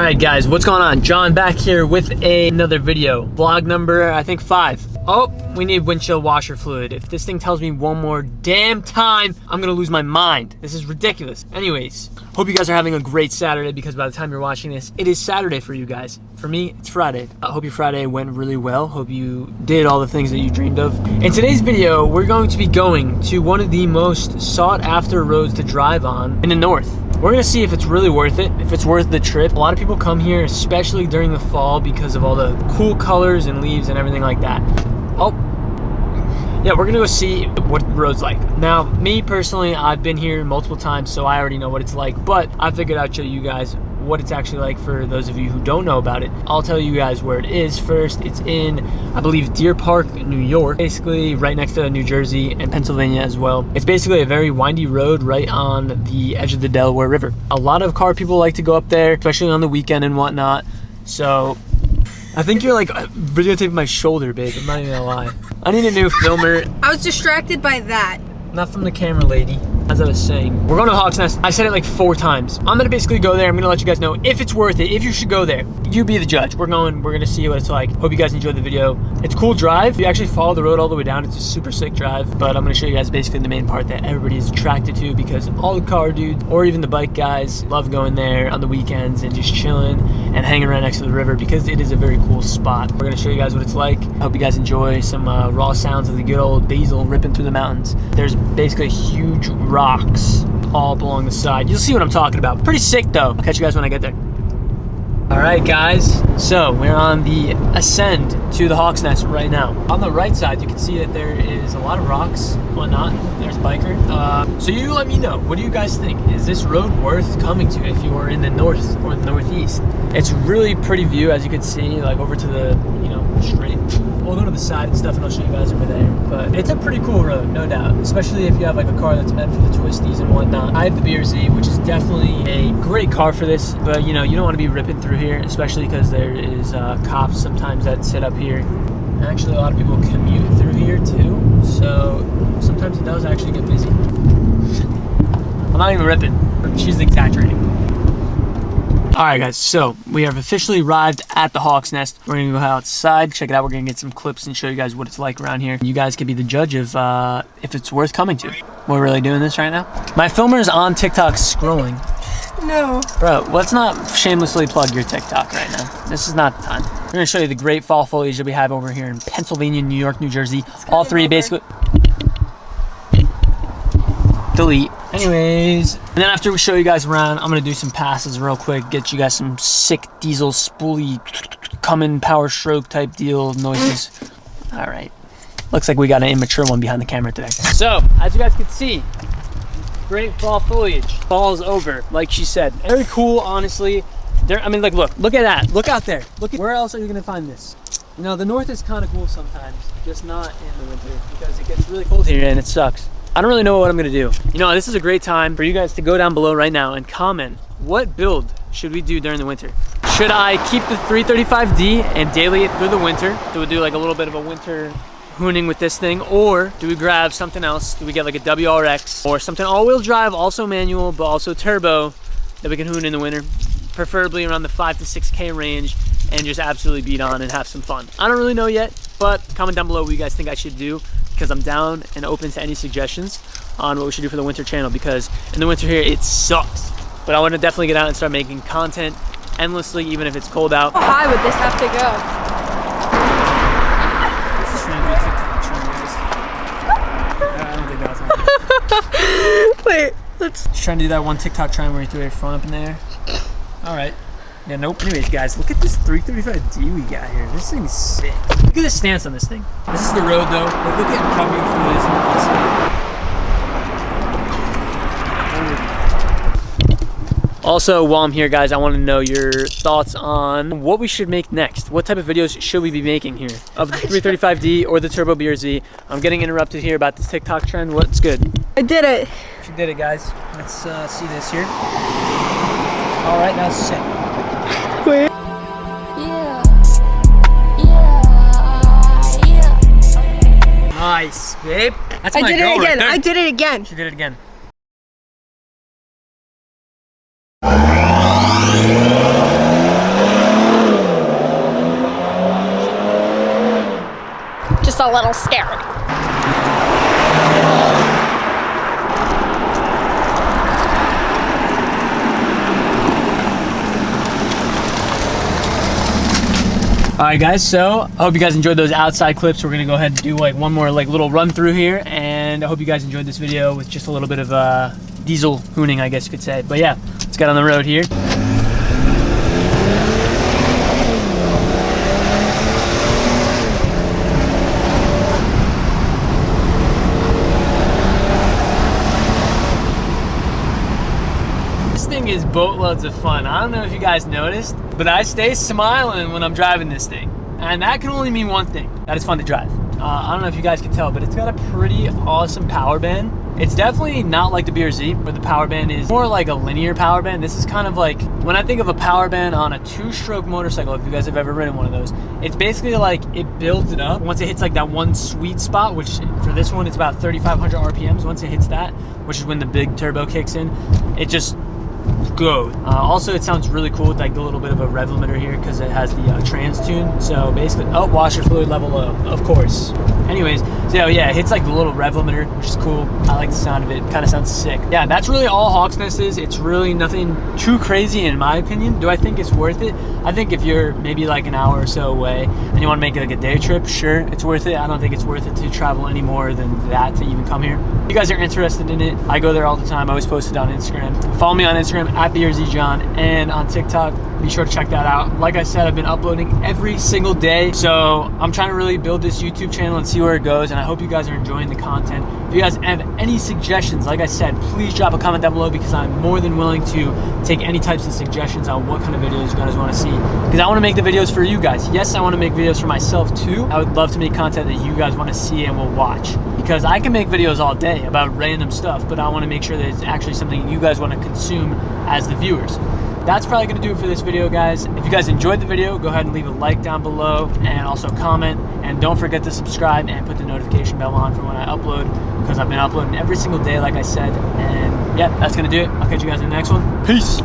Alright guys, what's going on? John back here with another video. Vlog number, I think 5. Oh, we need windshield washer fluid. If this thing tells me one more damn time, I'm gonna lose my mind. This is ridiculous. Anyways, hope you guys are having a great Saturday because by the time you're watching this, it is Saturday for you guys. For me, it's Friday. I hope your Friday went really well. Hope you did all the things that you dreamed of. In today's video, we're going to be going to one of the most sought after roads to drive on in the north. We're gonna see if it's really worth it, if it's worth the trip. A lot of people come here, especially during the fall, because of all the cool colors and leaves and everything like that. Oh, yeah, we're gonna go see what the road's like. Now, me personally, I've been here multiple times, so I already know what it's like, but I figured I'd show you guys what it's actually like for those of you who don't know about it. I'll tell you guys where it is first. It's in, I believe, Deer Park, New York, basically right next to New Jersey and Pennsylvania as well. It's basically a very windy road right on the edge of the Delaware River. A lot of car people like to go up there, especially on the weekend and whatnot. So I think you're like videotaping my shoulder, babe. I'm not even gonna lie. I need a new filmer. I was distracted by that. Not from the camera, lady. As I was saying, we're going to Hawk's Nest. I said it like 4 times. I'm gonna basically go there. I'm gonna let you guys know if it's worth it, if you should go there. You be the judge. We're gonna see what it's like. Hope you guys enjoyed the video. It's a cool drive. You actually follow the road all the way down. It's a super sick drive, but I'm gonna show you guys basically the main part that everybody is attracted to because all the car dudes or even the bike guys love going there on the weekends and just chilling and hanging right next to the river because it is a very cool spot. We're gonna show you guys what it's like. Hope you guys enjoy some raw sounds of the good old diesel ripping through the mountains. There's basically huge rocks all up along the side. You'll see what I'm talking about. Pretty sick though. I'll catch you guys when I get there. All right guys, so we're on the ascend to the Hawk's Nest right now. On the right side, you can see that there is a lot of rocks, whatnot. There's biker. So you let me know, what do you guys think? Is this road worth coming to if you are in the north or the northeast? It's really pretty view, as you can see, like over to the, straight. We'll go to the side and stuff and I'll show you guys over there. But it's a pretty cool road, no doubt. Especially if you have like a car that's meant for the twisties and whatnot. I have the BRZ, which is definitely a great car for this. But you don't want to be ripping through here, especially because there is cops sometimes that sit up here. Actually, a lot of people commute through here too. So sometimes it does actually get busy. I'm not even ripping. She's exaggerating. Alright guys, so we have officially arrived at the Hawk's Nest. We're gonna go outside, check it out. We're gonna get some clips and show you guys what it's like around here. You guys can be the judge of if it's worth coming to. We're really doing this right now. My filmer's on TikTok scrolling. No. Bro, let's not shamelessly plug your TikTok right now. This is not the time. We're gonna show you the great fall foliage that we have over here in Pennsylvania, New York, New Jersey. All three basically. Delete. Anyways, and then after we show you guys around, I'm gonna do some passes real quick, get you guys some sick diesel spoolie coming power stroke type deal noises. All right, looks like we got an immature one behind the camera today. So as you guys can see, great fall foliage. Fall is over, like she said. Very cool, honestly. I mean, like, look at that. Look out there. Look at, where else are you gonna find this? The north is kind of cool sometimes, just not in the winter because it gets really cold here and it sucks. I don't really know what I'm gonna do. This is a great time for you guys to go down below right now and comment, what build should we do during the winter? Should I keep the 335D and daily it through the winter? Do we do like a little bit of a winter hooning with this thing? Or do we grab something else? Do we get like a WRX or something all-wheel drive, also manual, but also turbo that we can hoon in the winter? Preferably around the 5 to 6K range and just absolutely beat on and have some fun. I don't really know yet, but comment down below what you guys think I should do, because I'm down and open to any suggestions on what we should do for the winter channel, because in the winter here it sucks. But I want to definitely get out and start making content endlessly, even if it's cold out. How high would this have to go? This is trying to do a TikTok trend, guys. I don't think that was happening. Wait, let's... Just trying to do that one TikTok trend where you throw your phone up in the air. All right. Yeah, nope. Anyways, guys, look at this 335D we got here. This thing's sick. Look at the stance on this thing. This is the road, though. Like, look at how beautiful it is. Also, while I'm here, guys, I want to know your thoughts on what we should make next. What type of videos should we be making here? Of the 335D or the Turbo BRZ? I'm getting interrupted here about this TikTok trend. What's good? I did it. She did it, guys. Let's see this here. All right, now sit. Wait. Nice, babe. That's my I did girl it again. right there. I did it again. She did it again. little scary. All right, guys, so I hope you guys enjoyed those outside clips. We're gonna go ahead and do like one more like little run through here, and I hope you guys enjoyed this video with just a little bit of diesel hooning, I guess you could say. But yeah, let's get on the road here. This thing is boatloads of fun. I don't know if you guys noticed, but I stay smiling when I'm driving this thing. And that can only mean one thing, that it's fun to drive. I don't know if you guys can tell, but it's got a pretty awesome power band. It's definitely not like the BRZ, where the power band is more like a linear power band. This is kind of like, when I think of a power band on a 2-stroke motorcycle, if you guys have ever ridden one of those, it's basically like it builds it up. Once it hits like that one sweet spot, which for this one, it's about 3,500 RPMs. Once it hits that, which is when the big turbo kicks in, it just goes. Also, it sounds really cool with like a little bit of a rev limiter here because it has the trans tune. So basically, oh, washer fluid level low, of course. Anyways, so yeah, it hits like the little rev limiter, which is cool. I like the sound of it. Kind of sounds sick. Yeah, that's really all Hawksness is. It's really nothing too crazy in my opinion. Do I think it's worth it? I think if you're maybe like an hour or so away and you want to make it like a day trip, sure, it's worth it. I don't think it's worth it to travel any more than that to even come here. If you guys are interested in it, I go there all the time. I always post it on Instagram. Follow me on Instagram at BRZJohn, and on TikTok. Be sure to check that out. Like I said, I've been uploading every single day, so I'm trying to really build this YouTube channel and see where it goes, and I hope you guys are enjoying the content. If you guys have any suggestions, like I said, please drop a comment down below, because I'm more than willing to take any types of suggestions on what kind of videos you guys want to see, because I want to make the videos for you guys. Yes, I want to make videos for myself too. I would love to make content that you guys want to see and will watch, because I can make videos all day about random stuff, but I want to make sure that it's actually something you guys want to consume as the viewers. That's probably gonna do it for this video, guys. If you guys enjoyed the video, go ahead and leave a like down below, and also comment, and don't forget to subscribe and put the notification bell on for when I upload, because I've been uploading every single day, like I said. And yeah, that's gonna do it. I'll catch you guys in the next one. Peace.